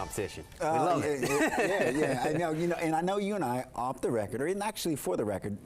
competition. We love it. Yeah. I know, and I know you and I, off the record, or actually for the record,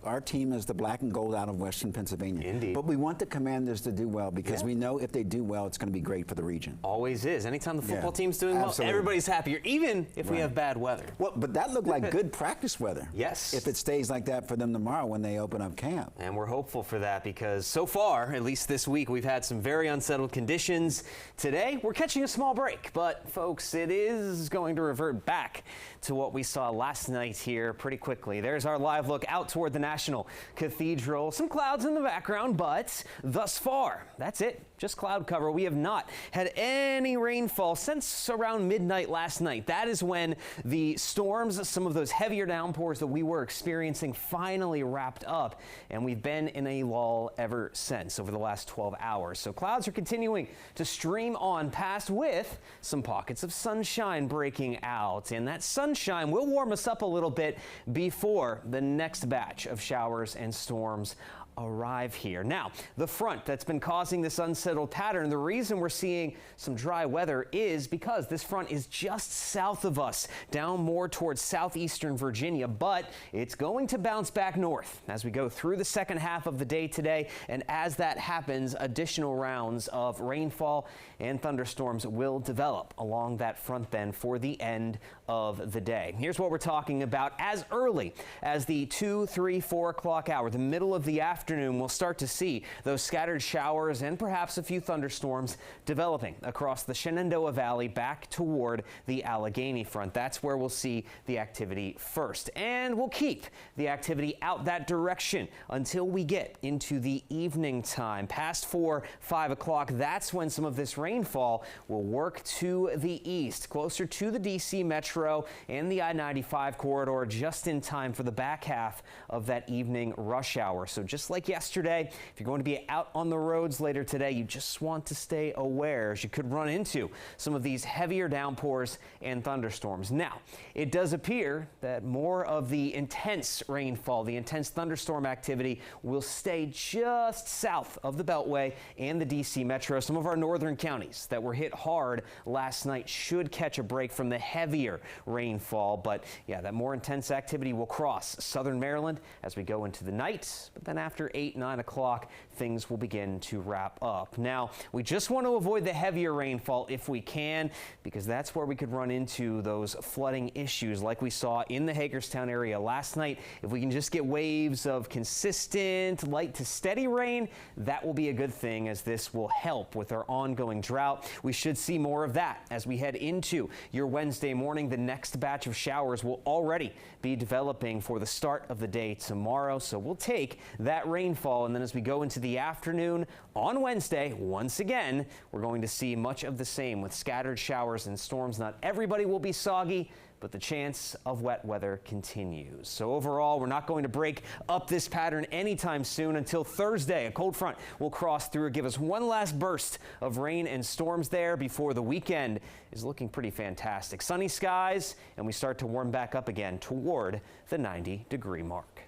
our team is the black and gold out of Western Pennsylvania. Indeed. But we want the Commanders to do well because we know if they do well, it's going to be great for the region. Always is. Anytime the football team's doing well, everybody's happier, even if we have bad weather. Well, but that looked like good practice weather. Yes. If it stays like that for them tomorrow when they open up camp. And we're hopeful for that because so far, at least this week, we've had some very unsettled conditions. Today, we're catching a small break, but folks, it is going to revert back to what we saw last night here pretty quickly. There's our live look out toward the National Cathedral. Some clouds in the background, but thus far, that's it. Just cloud cover. We have not had any rainfall since around midnight last night. That is when the storms, some of those heavier downpours that we were experiencing, finally wrapped up, and we've been in a lull ever since over the last 12 hours. So clouds are continuing to stream on past with some pockets of sunshine breaking out, and that sunshine will warm us up a little bit before the next batch of showers and storms arrive here. Now, the front that's been causing this unsettled pattern, the reason we're seeing some dry weather is because this front is just south of us, down more towards southeastern Virginia, but it's going to bounce back north as we go through the second half of the day today. And as that happens, additional rounds of rainfall and thunderstorms will develop along that front then for the end of the day. Here's what we're talking about. As early as the 2, 3, 4 o'clock hour, the middle of the afternoon, we'll start to see those scattered showers and perhaps a few thunderstorms developing across the Shenandoah Valley back toward the Allegheny front. That's where we'll see the activity first. And we'll keep the activity out that direction until we get into the evening time. Past 4, 5 o'clock, that's when some of this rainfall will work to the east, closer to the D.C. Metro and the I-95 corridor, just in time for the back half of that evening rush hour. So just like yesterday, if you're going to be out on the roads later today, you just want to stay aware as you could run into some of these heavier downpours and thunderstorms. Now, it does appear that more of the intense rainfall, the intense thunderstorm activity will stay just south of the Beltway and the D.C. Metro. Some of our northern counties that were hit hard last night should catch a break from the heavier rainfall. But yeah, that more intense activity will cross southern Maryland as we go into the night. But then after 8, 9 o'clock, things will begin to wrap up. Now, we just want to avoid the heavier rainfall if we can, because that's where we could run into those flooding issues like we saw in the Hagerstown area last night. If we can just get waves of consistent light to steady rain, that will be a good thing, as this will help with our ongoing drought. We should see more of that as we head into your Wednesday morning. The next batch of showers will already be developing for the start of the day tomorrow, so we'll take that rainfall, and then as we go into the afternoon on Wednesday, once again, we're going to see much of the same with scattered showers and storms. Not everybody will be soggy, but the chance of wet weather continues. So overall, we're not going to break up this pattern anytime soon until Thursday. A cold front will cross through and give us one last burst of rain and storms there before the weekend is looking pretty fantastic. Sunny skies, and we start to warm back up again toward the 90-degree mark.